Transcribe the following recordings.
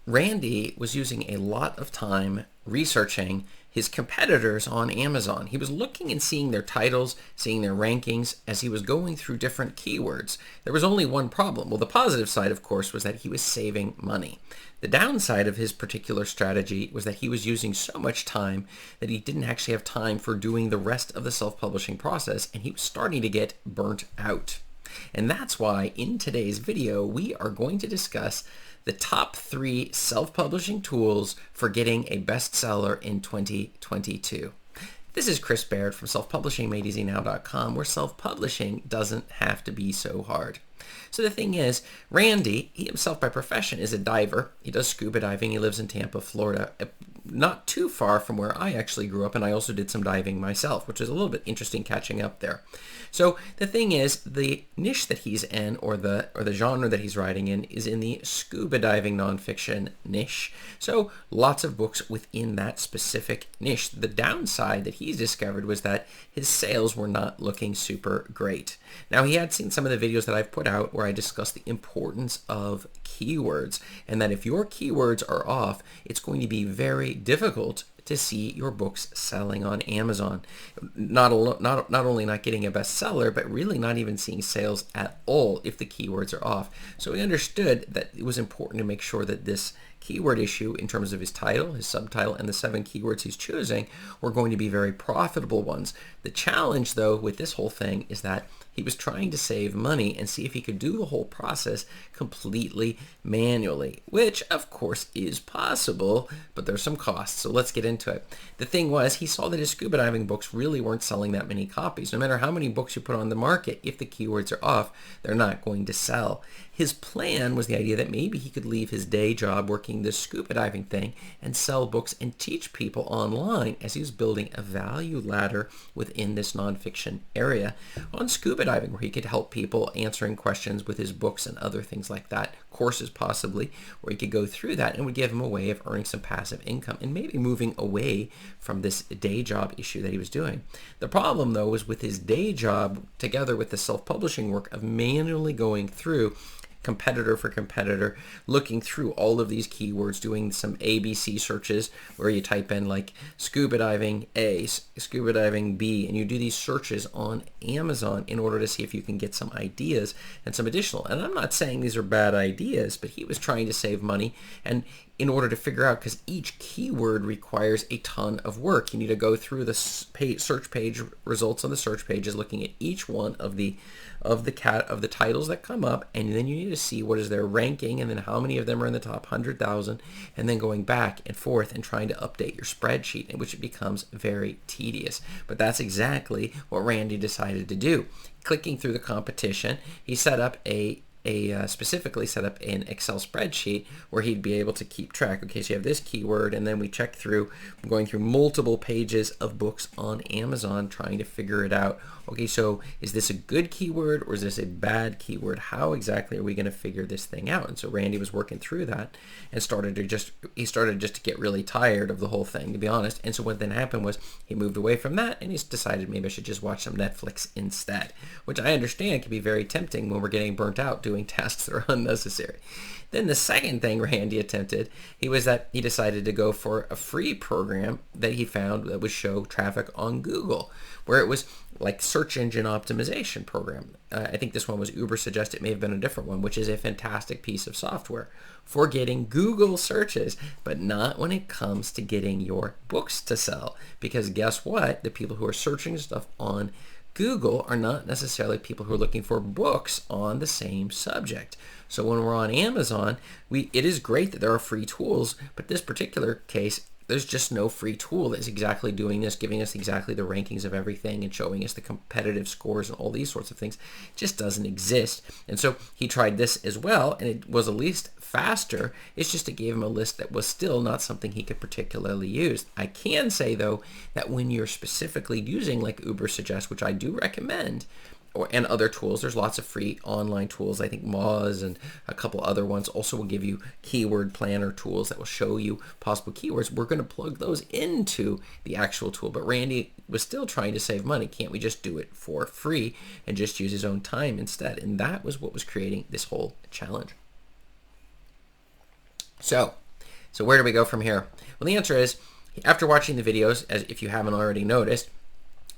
Randy was using a lot of time researching his competitors on Amazon. He was looking and seeing their titles, seeing their rankings as he was going through different keywords. There was only one problem. Well, the positive side, of course, was that he was saving money. The downside of his particular strategy was that he was using so much time that he didn't actually have time for doing the rest of the self-publishing process, and he was starting to get burnt out. And that's why in today's video, we are going to discuss the top 3 self-publishing tools for getting a bestseller in 2022. This is Chris Baird from selfpublishingmadeeasynow.com, where self-publishing doesn't have to be so hard. So the thing is, Randy, he himself by profession is a diver. He does scuba diving. He lives in Tampa, Florida, not too far from where I actually grew up, and I also did some diving myself, which is a little bit interesting catching up there. So the thing is, the niche that he's in, or the genre that he's writing in, is in the scuba diving nonfiction niche. So lots of books within that specific niche. The downside that he's discovered was that his sales were not looking super great. Now, he had seen some of the videos that I've put out where I discuss the importance of keywords, and that if your keywords are off, it's going to be very difficult to see your books selling on Amazon. Not only not getting a bestseller, but really not even seeing sales at all if the keywords are off. So we understood that it was important to make sure that this keyword issue in terms of his title, his subtitle, and the 7 keywords he's choosing were going to be very profitable ones. The challenge, though, with this whole thing is that he was trying to save money and see if he could do the whole process completely manually, which of course is possible, but there's some costs. So let's get into it. The thing was, he saw that his scuba diving books really weren't selling that many copies. No matter how many books you put on the market, if the keywords are off, they're not going to sell. His plan was the idea that maybe he could leave his day job working this scuba diving thing and sell books and teach people online as he was building a value ladder within this nonfiction area on scuba diving, where he could help people answering questions with his books and other things like that, courses possibly, where he could go through that and would give him a way of earning some passive income and maybe moving away from this day job issue that he was doing. The problem, though, was with his day job together with the self-publishing work of manually going through competitor for competitor, looking through all of these keywords, doing some ABC searches where you type in like scuba diving A, scuba diving B, and you do these searches on Amazon in order to see if you can get some ideas and some additional. And I'm not saying these are bad ideas, but he was trying to save money, and in order to figure out, because each keyword requires a ton of work. You need to go through the search page results on the search pages, looking at each one of the titles that come up, and then you need to see what is their ranking, and then how many of them are in the top 100,000, and then going back and forth and trying to update your spreadsheet, in which it becomes very tedious. But that's exactly what Randy decided to do. Clicking through the competition, he set up specifically set up an Excel spreadsheet where he'd be able to keep track. Okay, so you have this keyword, and then we check through, going through multiple pages of books on Amazon trying to figure it out. Okay, so is this a good keyword or is this a bad keyword? How exactly are we going to figure this thing out? And so Randy was working through that and started just to get really tired of the whole thing, to be honest. And so what then happened was he moved away from that, and he's decided maybe I should just watch some Netflix instead, which I understand can be very tempting when we're getting burnt out doing tasks that are unnecessary. Then the second thing Randy attempted, he decided to go for a free program that he found that would show traffic on Google, where it was like search engine optimization program. I think this one was Uber Suggest. It may have been a different one, which is a fantastic piece of software for getting Google searches, but not when it comes to getting your books to sell. Because guess what? The people who are searching stuff on Google are not necessarily people who are looking for books on the same subject. So when we're on Amazon, it is great that there are free tools, but this particular case, there's just no free tool that's exactly doing this, giving us exactly the rankings of everything and showing us the competitive scores and all these sorts of things. It just doesn't exist. And so he tried this as well, and it was at least faster. It's just it gave him a list that was still not something he could particularly use. I can say, though, that when you're specifically using like Uber Suggest, which I do recommend, and other tools. There's lots of free online tools. I think Moz and a couple other ones also will give you keyword planner tools that will show you possible keywords. We're going to plug those into the actual tool. But Randy was still trying to save money. Can't we just do it for free and just use his own time instead? And that was what was creating this whole challenge. So So where do we go from here? Well, the answer is, after watching the videos, as if you haven't already noticed,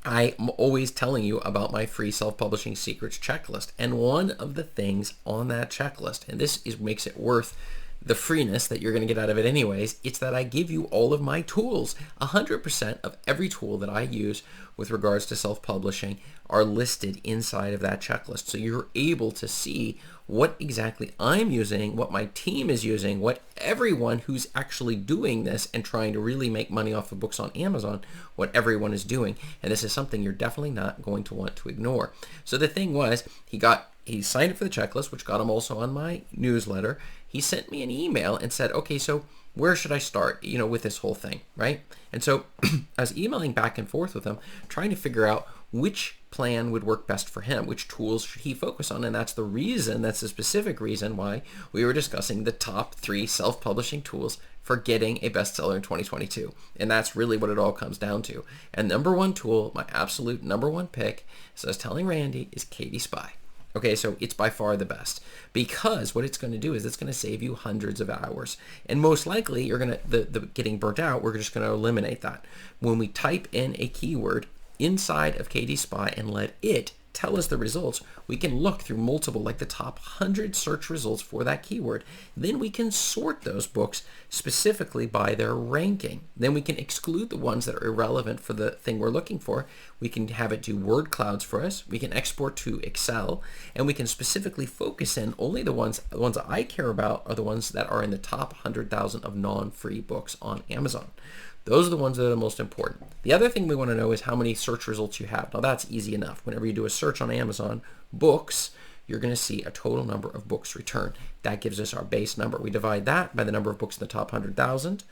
I'm always telling you about my free self-publishing secrets checklist. And one of the things on that checklist, and this makes it worth the freeness that you're going to get out of it anyways, it's that I give you all of my tools. 100% of every tool that I use with regards to self-publishing are listed inside of that checklist. So you're able to see what exactly I'm using, what my team is using, what everyone who's actually doing this and trying to really make money off of books on Amazon, what everyone is doing. And this is something you're definitely not going to want to ignore. So the thing was, he signed up for the checklist, which got him also on my newsletter. He sent me an email and said, okay, so where should I start, with this whole thing, right? And so I was emailing back and forth with him, trying to figure out which plan would work best for him, which tools should he focus on. And that's the specific reason why we were discussing the top 3 self-publishing tools for getting a bestseller in 2022. And that's really what it all comes down to. And number 1 tool, my absolute number 1 pick, as I was telling Randy, is Katie Spy. Okay, so it's by far the best, because what it's going to do is it's going to save you hundreds of hours. And most likely you're going to, the getting burnt out, we're just going to eliminate that. When we type in a keyword inside of Katie Spy and let it tell us the results, we can look through multiple, like the top 100 search results for that keyword. Then we can sort those books specifically by their ranking. Then we can exclude the ones that are irrelevant for the thing we're looking for. We can have it do word clouds for us. We can export to Excel, and we can specifically focus in only the ones I care about are the ones that are in the top 100,000 of non-free books on Amazon. Those are the ones that are the most important. The other thing we want to know is how many search results you have. Now that's easy enough. Whenever you do a search on Amazon, books, you're going to see a total number of books returned. That gives us our base number. We divide that by the number of books in the top 100,000.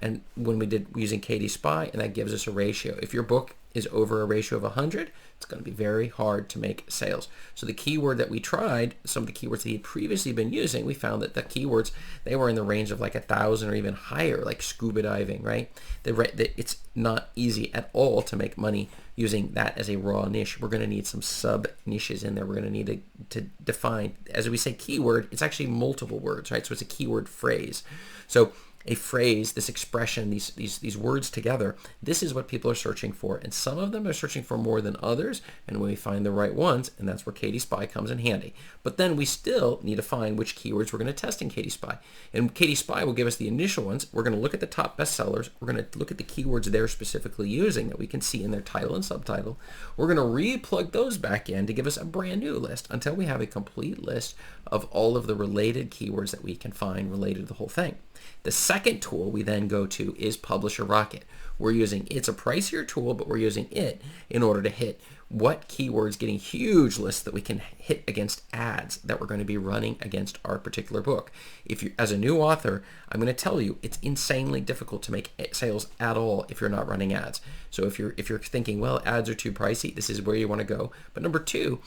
And when we did using Katie Spy, and that gives us a ratio. If your book is over a ratio of 100, it's going to be very hard to make sales. So the keyword that we tried, some of the keywords that he had previously been using, we found that the keywords, they were in the range of like 1,000 or even higher, like scuba diving, right? It's not easy at all to make money using that as a raw niche. We're going to need some sub niches in there. We're going to need to define, as we say keyword, it's actually multiple words, right? So it's a keyword phrase. So a phrase, this expression, these words together, this is what people are searching for. And some of them are searching for more than others. And when we find the right ones, and that's where Katie Spy comes in handy. But then we still need to find which keywords we're going to test in Katie Spy. And Katie Spy will give us the initial ones. We're going to look at the top bestsellers. We're going to look at the keywords they're specifically using that we can see in their title and subtitle. We're going to re-plug those back in to give us a brand new list until we have a complete list of all of the related keywords that we can find related to the whole thing. The second tool we then go to is Publisher Rocket. It's a pricier tool, but we're using it in order to hit what keywords, getting huge lists that we can hit against ads that we're going to be running against our particular book. If you, as a new author, I'm going to tell you it's insanely difficult to make sales at all if you're not running ads. So if you're thinking, well, ads are too pricey, this is where you want to go. But number 2,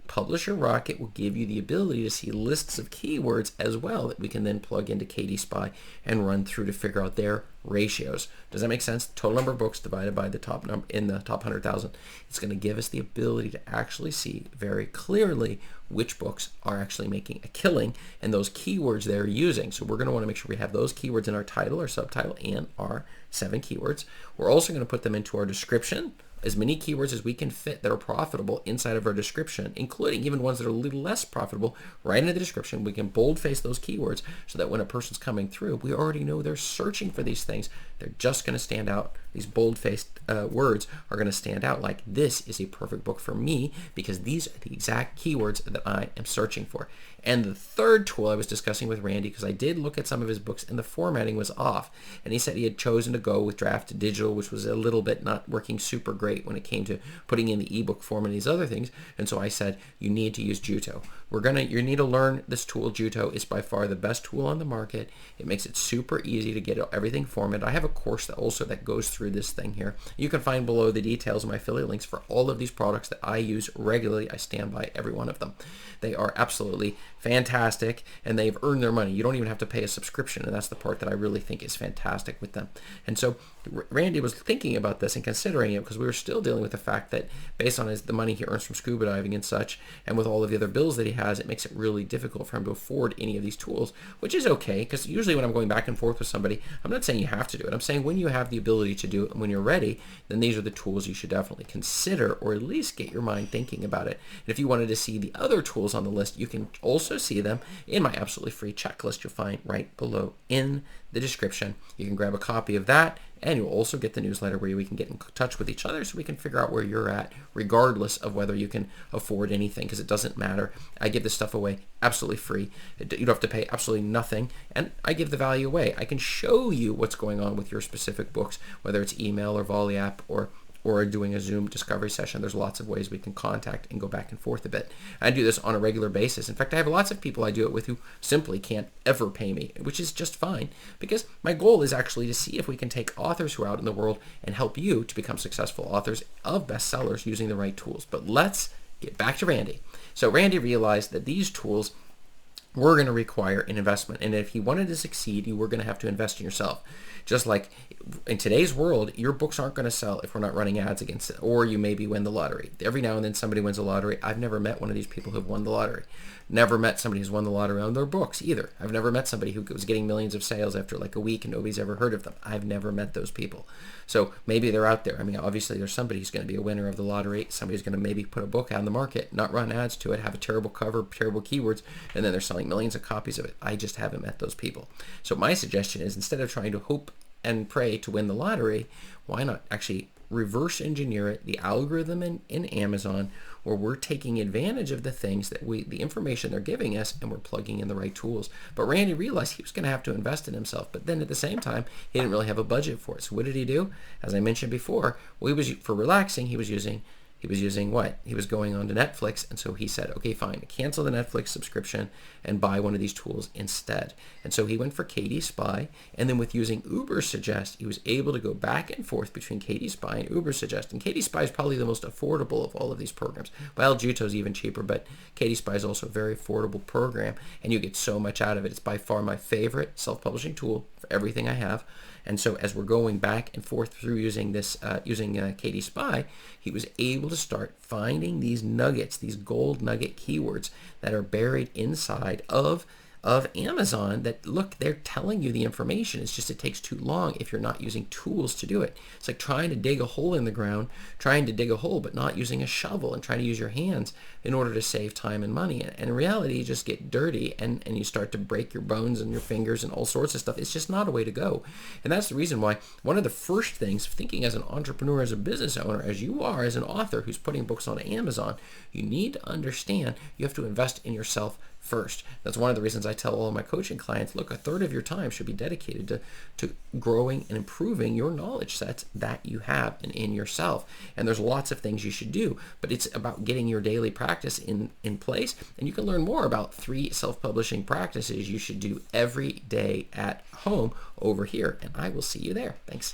Publisher Rocket will give you the ability to see lists of keywords as well that we can then plug into Katie Spy and run through to figure out their ratios. Does that make sense? Total number of books divided by the top number in the top 100,000. It's going to give us the ability to actually see very clearly which books are actually making a killing and those keywords they're using. So we're going to want to make sure we have those keywords in our title, our subtitle, and our 7 keywords. We're also going to put them into our description, as many keywords as we can fit that are profitable inside of our description, including even ones that are a little less profitable, right into the description. We can boldface those keywords so that when a person's coming through, we already know they're searching for these things. They're just going to stand out. These bold-faced words are going to stand out like, this is a perfect book for me because these are the exact keywords that I am searching for. And the third tool I was discussing with Randy, because I did look at some of his books and the formatting was off. And he said he had chosen to go with draft to digital, which was a little bit not working super great when it came to putting in the ebook form and these other things. And so I said, you need to use Jutoh. You need to learn this tool. Jutoh is by far the best tool on the market. It makes it super easy to get everything formatted. I have a course that goes through this thing here. You can find below the details of my affiliate links for all of these products that I use regularly. I stand by every one of them. They are absolutely fantastic and they've earned their money. You don't even have to pay a subscription, and that's the part that I really think is fantastic with them. And so Randy was thinking about this and considering it because we were still dealing with the fact that based on the money he earns from scuba diving and such, and with all of the other bills that he has, has, it makes it really difficult for him to afford any of these tools, which is okay, because usually when I'm going back and forth with somebody, I'm not saying you have to do it. I'm saying when you have the ability to do it and when you're ready, then these are the tools you should definitely consider, or at least get your mind thinking about it. And if you wanted to see the other tools on the list, you can also see them in my absolutely free checklist you'll find right below in the description. You can grab a copy of that, and you'll also get the newsletter where we can get in touch with each other so we can figure out where you're at, regardless of whether you can afford anything, because it doesn't matter. I give this stuff away absolutely free. You don't have to pay absolutely nothing, and I give the value away. I can show you what's going on with your specific books, whether it's email or Volley app or doing a Zoom discovery session. There's lots of ways we can contact and go back and forth a bit. I do this on a regular basis. In fact, I have lots of people I do it with who simply can't ever pay me, which is just fine, because my goal is actually to see if we can take authors who are out in the world and help you to become successful authors of bestsellers using the right tools. But let's get back to Randy. So Randy realized that these tools were going to require an investment, and if he wanted to succeed, you were going to have to invest in yourself. Just like in today's world, your books aren't going to sell if we're not running ads against it, or you maybe win the lottery. Every now and then somebody wins the lottery. I've never met one of these people who've won the lottery. Never met somebody who's won the lottery on their books either. I've never met somebody who was getting millions of sales after like a week and nobody's ever heard of them. I've never met those people. So maybe they're out there. I mean, obviously there's somebody who's going to be a winner of the lottery. Somebody's going to maybe put a book out in the market, not run ads to it, have a terrible cover, terrible keywords, and then they're selling millions of copies of it. I just haven't met those people. So my suggestion is, instead of trying to hope and pray to win the lottery, why not actually reverse engineer it, the algorithm in Amazon, where we're taking advantage of the things that the information they're giving us, and we're plugging in the right tools. But Randy realized he was going to have to invest in himself, but then at the same time, he didn't really have a budget for it. So what did he do? As I mentioned before, for relaxing, he was using what? He was going on to Netflix, and so he said, okay, fine, cancel the Netflix subscription and buy one of these tools instead. And so he went for Katie Spy, and then with using Uber Suggest, he was able to go back and forth between Katie Spy and Uber Suggest. And Katie Spy is probably the most affordable of all of these programs. Well, Jutoh is even cheaper, but Katie Spy is also a very affordable program, and you get so much out of it. It's by far my favorite self-publishing tool for everything I have. And so as we're going back and forth through using Katie Spy, he was able to start finding these nuggets, these gold nugget keywords that are buried inside of Amazon that, look, they're telling you the information. It's just it takes too long if you're not using tools to do it. It's like trying to dig a hole in the ground, trying to dig a hole but not using a shovel, and trying to use your hands in order to save time and money. And in reality, you just get dirty and you start to break your bones and your fingers and all sorts of stuff. It's just not a way to go. And that's the reason why one of the first things, thinking as an entrepreneur, as a business owner, as you are as an author who's putting books on Amazon, you need to understand you have to invest in yourself first. That's one of the reasons I tell all of my coaching clients, look, a third of your time should be dedicated to growing and improving your knowledge sets that you have and in yourself. And there's lots of things you should do, but it's about getting your daily practice in place. And you can learn more about 3 self-publishing practices you should do every day at home over here. And I will see you there. Thanks.